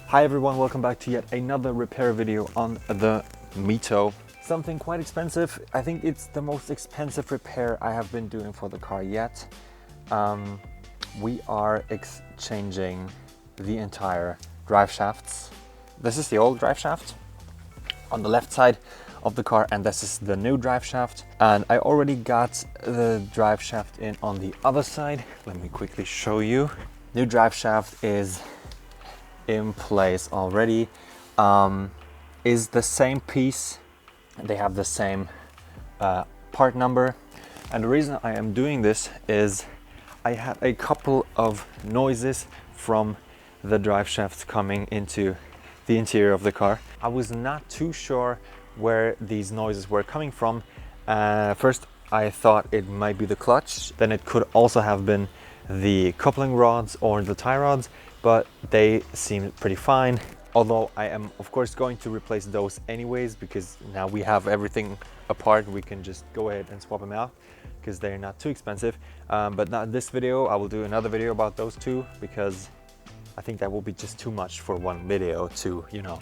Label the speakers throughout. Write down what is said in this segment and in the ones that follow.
Speaker 1: Hi everyone, welcome back to yet another repair video on the MiTo. Something quite expensive. I think it's the most expensive repair I have been doing for the car yet. We are exchanging the entire drive shafts. This is the old drive shaft on the left side of the car, and this is the new drive shaft. And I already got the drive shaft in on the other side. Let me quickly show you. New drive shaft is in place already. Is the same piece. They have the same part number. And the reason I am doing this is I had a couple of noises from the drive shafts coming into the interior of the car. I was not too sure where these noises were coming from. First I thought it might be the clutch, then it could also have been the coupling rods or the tie rods, but they seemed pretty fine. Although I am of course going to replace those anyways, because now we have everything apart, we can just go ahead and swap them out because they're not too expensive. But not this video. I will do another video about those two, because I think that will be just too much for one video to, you know,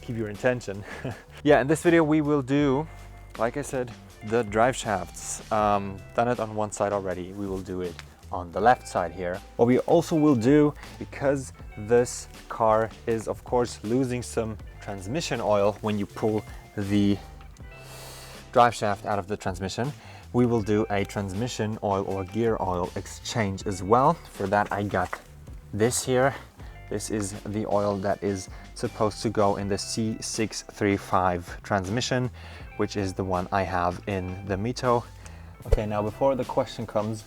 Speaker 1: keep your attention. Yeah, in this video we will do, like I said, the drive shafts. Done it on one side already. We will do it on the left side here. What we also will do, because this car is of course losing some transmission oil when you pull the drive shaft out of the transmission, we will do a transmission oil or gear oil exchange as well. For that I got this here. This is the oil that is supposed to go in the C635 transmission, which is the one I have in the MiTo. Okay, now before the question comes,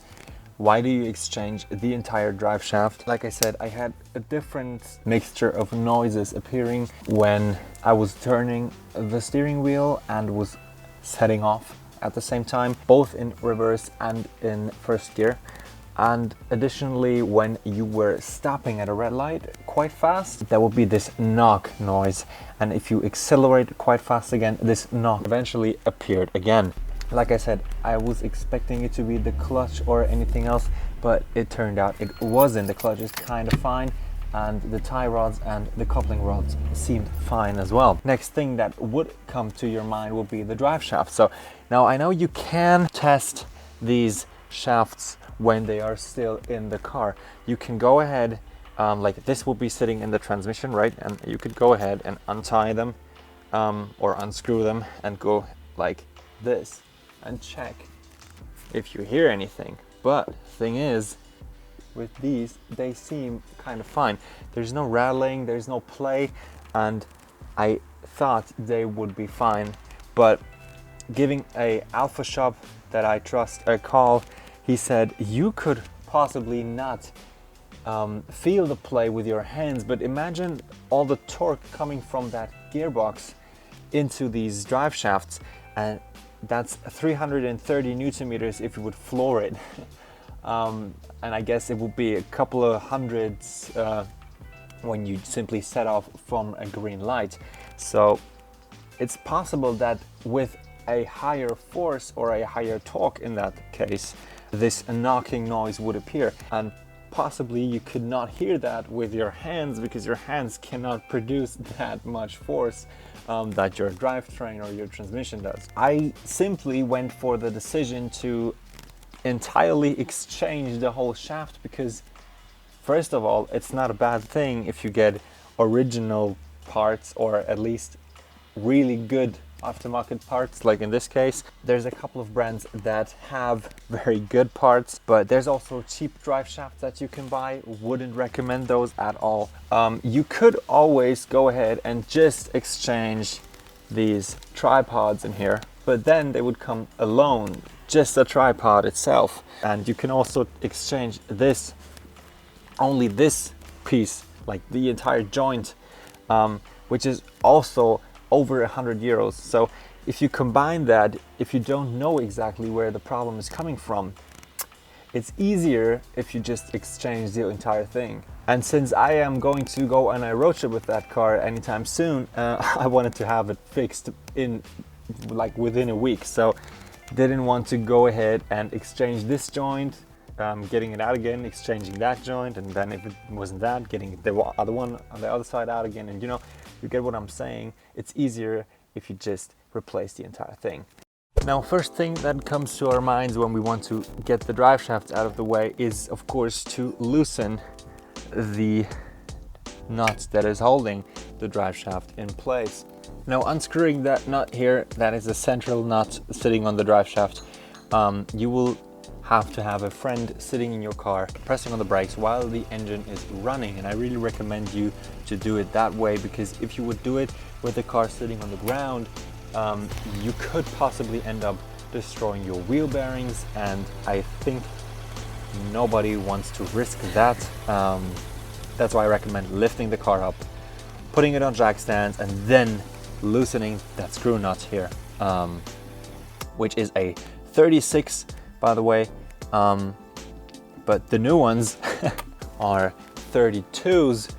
Speaker 1: why do you exchange the entire drive shaft? Like I said, I had a different mixture of noises appearing when I was turning the steering wheel and was setting off at the same time, both in reverse and in first gear. And additionally, when you were stopping at a red light quite fast, there would be this knock noise. And if you accelerate quite fast again, this knock eventually appeared again. Like I said, I was expecting it to be the clutch or anything else, but it turned out it wasn't. The clutch is kind of fine, and the tie rods and the coupling rods seemed fine as well. Next thing that would come to your mind will be the drive shaft. So now I know you can test these shafts when they are still in the car. You can go ahead, like this will be sitting in the transmission, right? And you could go ahead and untie them or unscrew them and go like this and check if you hear anything. But thing is, with these, they seem kind of fine. There's no rattling, there's no play, and I thought they would be fine. But giving a Alfa shop that I trust a call, he said you could possibly not feel the play with your hands, but imagine all the torque coming from that gearbox into these drive shafts, and that's 330 Newton meters if you would floor it. And I guess it would be a couple of hundreds when you simply set off from a green light. So it's possible that with a higher force or a higher torque in that case, this knocking noise would appear, and possibly you could not hear that with your hands, because your hands cannot produce that much force that your drivetrain or your transmission does. I simply went for the decision to entirely exchange the whole shaft, because first of all, it's not a bad thing if you get original parts, or at least really good aftermarket parts. Like in this case, there's a couple of brands that have very good parts, but there's also cheap drive shafts that you can buy. Wouldn't recommend those at all. You could always go ahead and just exchange these tripods in here, but then they would come alone, just a tripod itself. And you can also exchange this, only this piece, like the entire joint, which is also over €100. So if you combine that, if you don't know exactly where the problem is coming from, it's easier if you just exchange the entire thing. And since I am going to go on a road trip with that car anytime soon, I wanted to have it fixed in like within a week. So didn't want to go ahead and exchange this joint getting it out again, exchanging that joint, and then if it wasn't that, getting the other one on the other side out again. And you know, you get what I'm saying. It's easier if you just replace the entire thing. Now, first thing that comes to our minds when we want to get the drive shafts out of the way is, of course, to loosen the nut that is holding the drive shaft in place. Now, unscrewing that nut here, that is a central nut sitting on the drive shaft, you will have to have a friend sitting in your car pressing on the brakes while the engine is running, and I really recommend you to do it that way, because if you would do it with the car sitting on the ground, you could possibly end up destroying your wheel bearings, and I think nobody wants to risk that. That's why I recommend lifting the car up, putting it on jack stands, and then loosening that screw nut here, which is a 36, by the way, but the new ones are 32s,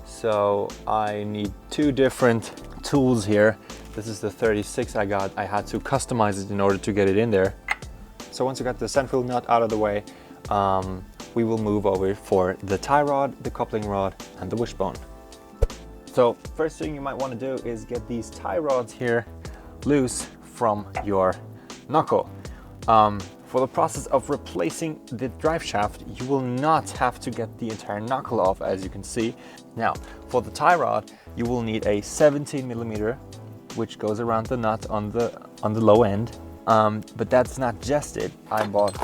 Speaker 1: so I need two different tools here. This is the 36 I got. I had to customize it in order to get it in there. So once you got the central nut out of the way, we will move over for the tie rod, the coupling rod, and the wishbone. So first thing you might want to do is get these tie rods here loose from your knuckle. For the process of replacing the drive shaft, you will not have to get the entire knuckle off, as you can see. Now, for the tie rod, you will need a 17mm, which goes around the nut on the low end. But that's not just it. I bought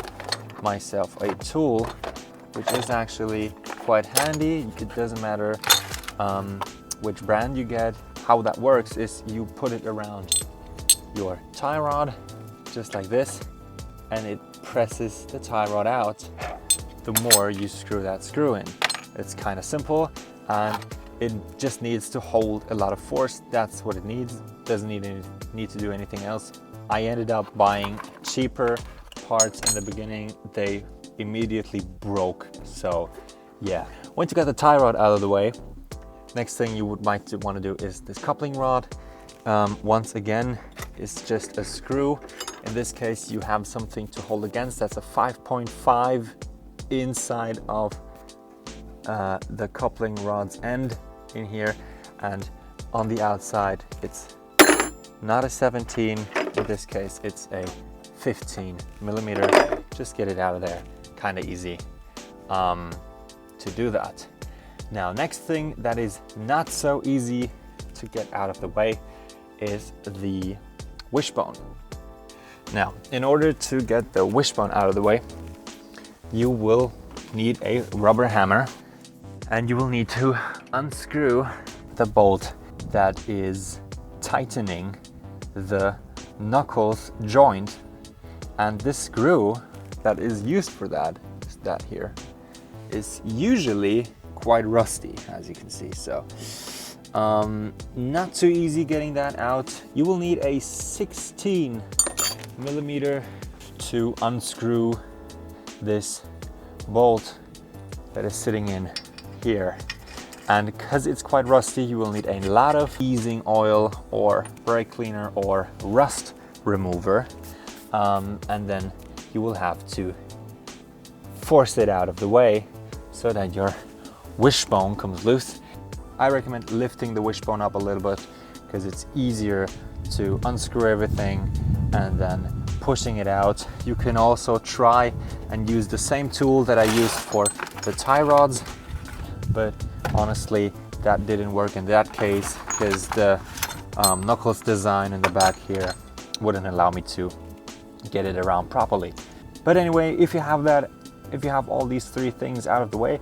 Speaker 1: myself a tool, which is actually quite handy. It doesn't matter which brand you get. How that works is you put it around your tie rod, just like this, and it presses the tie rod out the more you screw that screw in. It's kind of simple, and it just needs to hold a lot of force. That's what it needs. Doesn't need to do anything else. I ended up buying cheaper parts in the beginning. They immediately broke. So yeah, once you got the tie rod out of the way, next thing you might want to do is this coupling rod. Once again, it's just a screw. In this case, you have something to hold against. That's a 5.5 inside of the coupling rod's end in here, and on the outside it's not a 17. In this case, it's a 15mm. Just get it out of there. Kind of easy to do that. Now, next thing that is not so easy to get out of the way is the wishbone. Now, in order to get the wishbone out of the way, you will need a rubber hammer, and you will need to unscrew the bolt that is tightening the knuckles joint. And this screw that is used for that, is that here, is usually quite rusty, as you can see. So not too easy getting that out. You will need a 16mm to unscrew this bolt that is sitting in here. And because it's quite rusty, you will need a lot of easing oil or brake cleaner or rust remover, and then you will have to force it out of the way so that your wishbone comes loose. I recommend lifting the wishbone up a little bit because it's easier to unscrew everything and then pushing it out. You can also try and use the same tool that I used for the tie rods, but honestly that didn't work in that case because the knuckles design in the back here wouldn't allow me to get it around properly. But anyway, if you have all these three things out of the way,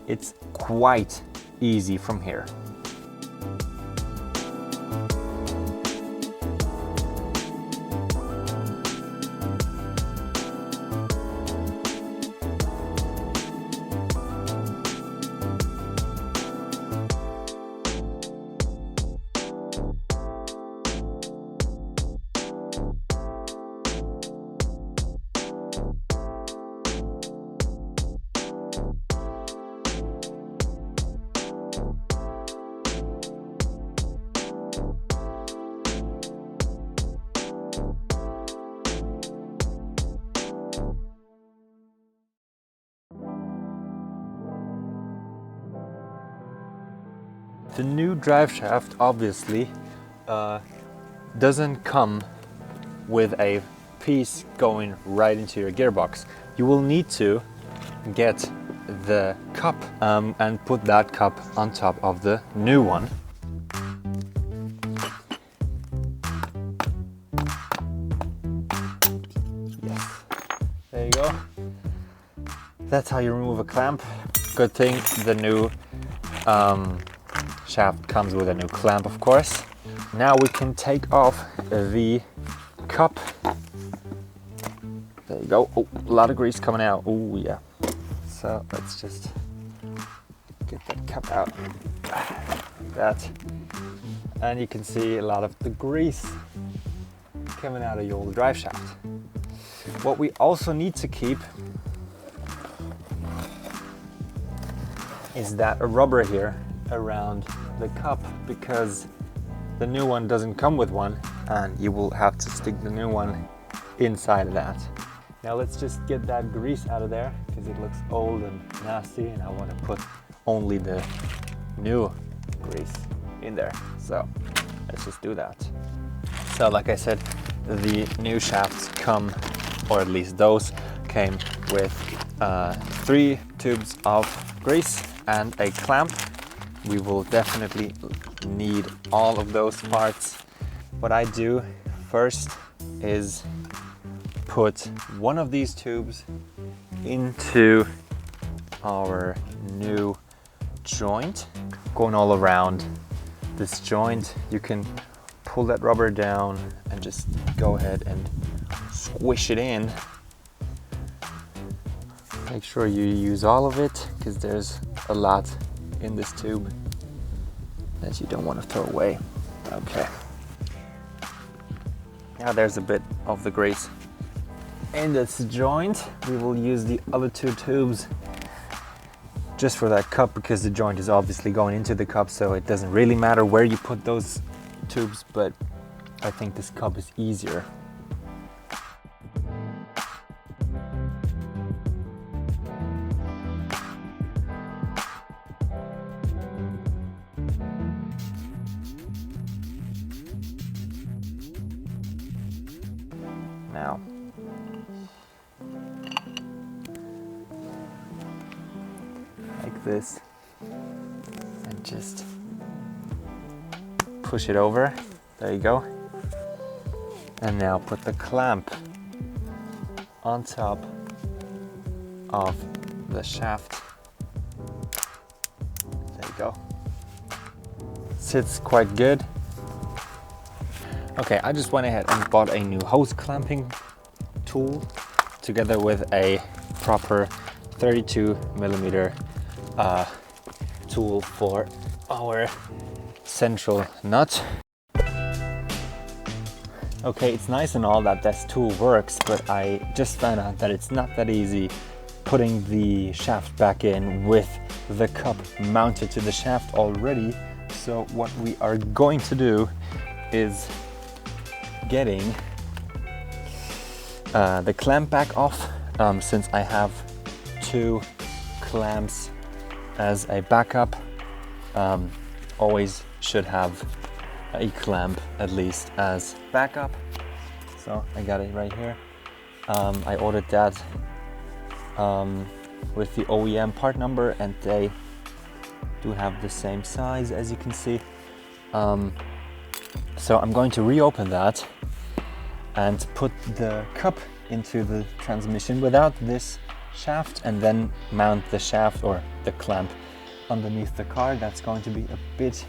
Speaker 1: it's quite easy from here. The new drive shaft obviously doesn't come with a piece going right into your gearbox. You will need to get the cup and put that cup on top of the new one. Yes, there you go. That's how you remove a clamp. Good thing the new shaft comes with a new clamp, of course. Now we can take off the cup. There you go. Oh, a lot of grease coming out. Oh yeah. So let's just get that cup out. Like that. And you can see a lot of the grease coming out of your old drive shaft. What we also need to keep is that rubber here around the cup, because the new one doesn't come with one and you will have to stick the new one inside of that. Now let's just get that grease out of there because it looks old and nasty, and I want to put only the new grease in there. So let's just do that. So like I said, the new shafts come, or at least those came with 3 tubes of grease and a clamp. We will definitely need all of those parts. What I do first is put one of these tubes into our new joint. Going all around this joint, you can pull that rubber down and just go ahead and squish it in. Make sure you use all of it because there's a lot in this tube that you don't want to throw away. Okay. Now there's a bit of the grease in this joint. We will use the other 2 tubes just for that cup, because the joint is obviously going into the cup, so it doesn't really matter where you put those tubes, but I think this cup is easier. Now, like this, and just push it over. There you go. And now put the clamp on top of the shaft. There you go. Sits quite good. Okay, I just went ahead and bought a new hose clamping tool together with a proper 32mm tool for our central nut. Okay, it's nice and all that this tool works, but I just found out that it's not that easy putting the shaft back in with the cup mounted to the shaft already. So what we are going to do is getting the clamp back off, since I have 2 clamps as a backup. Always should have a clamp at least as backup. So I got it right here. I ordered that with the OEM part number, and they do have the same size, as you can see. So I'm going to reopen that and put the cup into the transmission without this shaft, and then mount the shaft or the clamp underneath the car. That's going to be a bit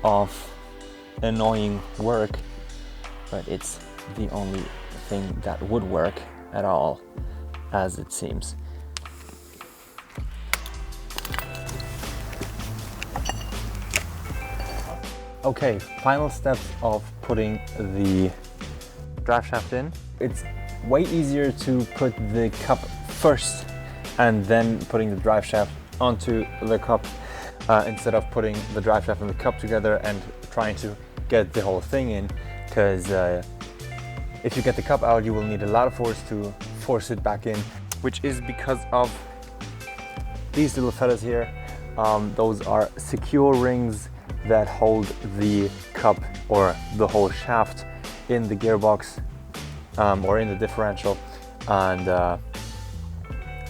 Speaker 1: of annoying work, but it's the only thing that would work at all, as it seems. Okay, final steps of putting the drive shaft in. It's way easier to put the cup first and then putting the drive shaft onto the cup, instead of putting the drive shaft and the cup together and trying to get the whole thing in, because if you get the cup out, you will need a lot of force to force it back in, which is because of these little fellas here, Those are secure rings that hold the cup or the whole shaft in the gearbox or in the differential, and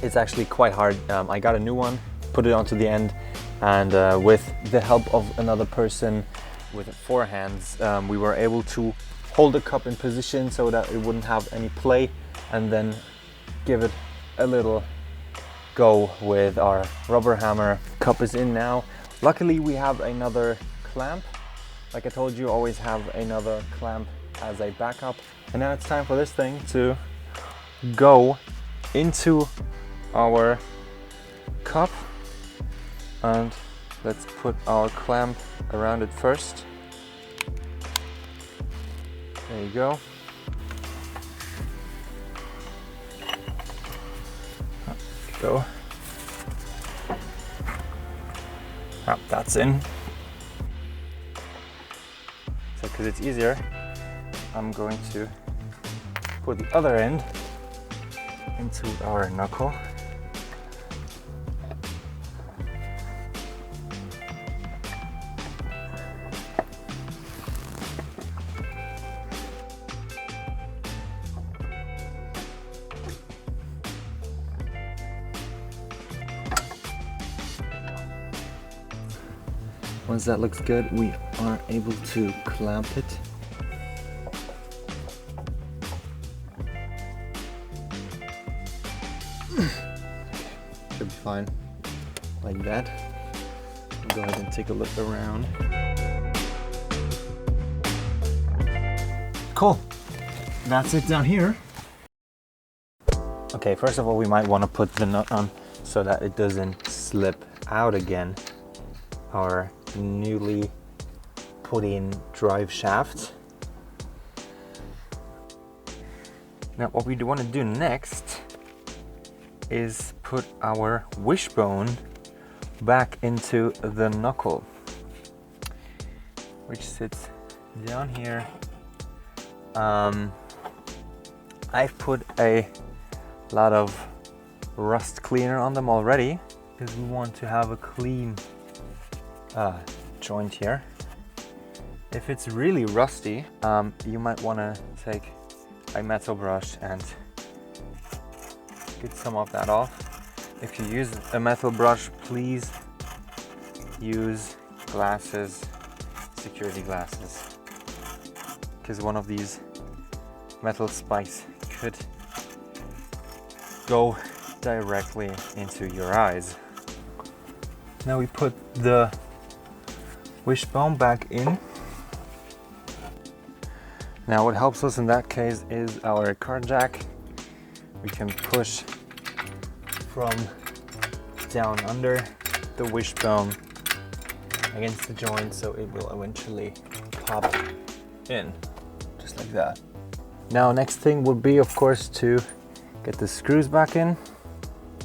Speaker 1: it's actually quite hard. I got a new one, put it onto the end, and with the help of another person with 4 hands, we were able to hold the cup in position so that it wouldn't have any play, and then give it a little go with our rubber hammer. Cup is in now. Luckily we have another clamp. Like I told you, always have another clamp as a backup. And now it's time for this thing to go into our cup, and let's put our clamp around it first. There you go. Go. Ah, that's in. So because it's easier, I'm going to put the other end into our knuckle. Once that looks good, we are able to clamp it. Should be fine, like that. We'll go ahead and take a look around. Cool, that's it down here. Okay, first of all, we might want to put the nut on so that it doesn't slip out again. Our newly put in drive shaft. Now what we want to do next is put our wishbone back into the knuckle, which sits down here. I've put a lot of rust cleaner on them already because we want to have a clean joint here. If it's really rusty, you might want to take a metal brush and get some of that off. If you use a metal brush, please use glasses, security glasses, because one of these metal spikes could go directly into your eyes. Now we put the wishbone back in. Now what helps us in that case is our car jack. We can push from down under the wishbone against the joint so it will eventually pop in, just like that. Now next thing would be, of course, to get the screws back in.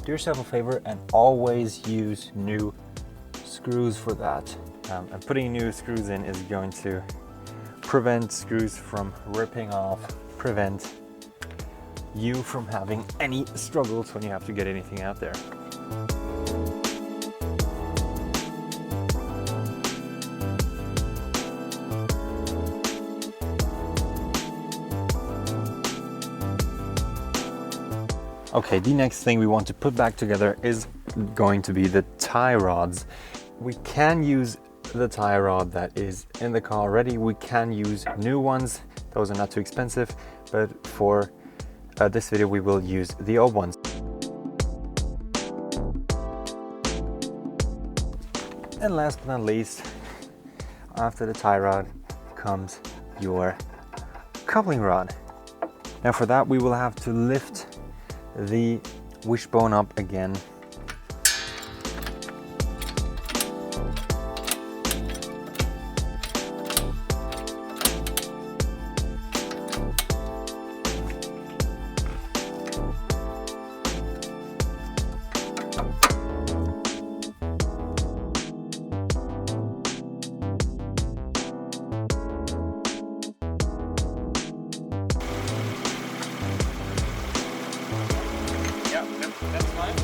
Speaker 1: Do yourself a favor and always use new screws for that. And putting new screws in is going to prevent screws from ripping off, prevent you from having any struggles when you have to get anything out there. Okay, the next thing we want to put back together is going to be the tie rods. We can use the tie rod that is in the car already. We can use new ones. Those are not too expensive, but for this video we will use the old ones. And last but not least, after the tie rod comes your coupling rod. Now for that we will have to lift the wishbone up again. That's fine.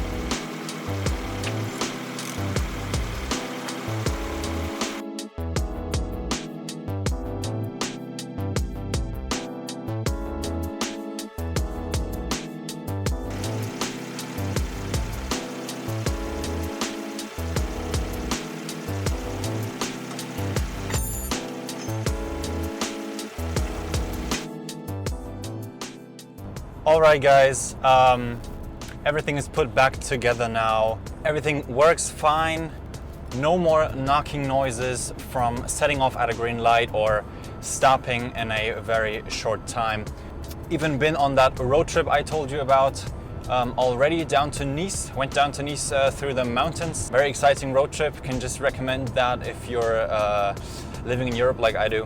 Speaker 1: All right, guys, everything is put back together now. Everything works fine. No more knocking noises from setting off at a green light or stopping in a very short time. Even been on that road trip I told you about already down to Nice. Went down to Nice through the mountains. Very exciting road trip. Can just recommend that if you're living in Europe like I do.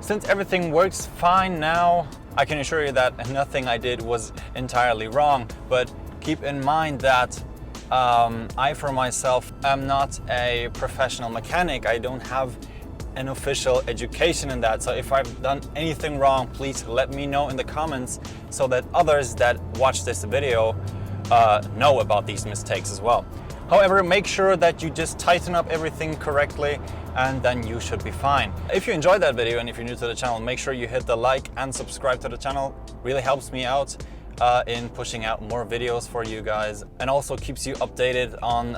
Speaker 1: Since everything works fine now, I can assure you that nothing I did was entirely wrong, but keep in mind that I for myself am not a professional mechanic. I don't have an official education in that, so if I've done anything wrong, please let me know in the comments so that others that watch this video know about these mistakes as well. However, make sure that you just tighten up everything correctly and then you should be fine. If you enjoyed that video and if you're new to the channel, make sure you hit the like and subscribe to the channel. Really helps me out in pushing out more videos for you guys, and also keeps you updated on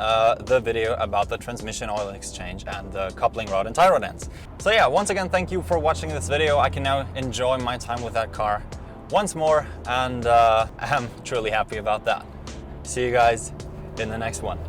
Speaker 1: the video about the transmission oil exchange and the coupling rod and tie rod ends. So yeah, once again, thank you for watching this video. I can now enjoy my time with that car once more, and I'm truly happy about that. See you guys in the next one.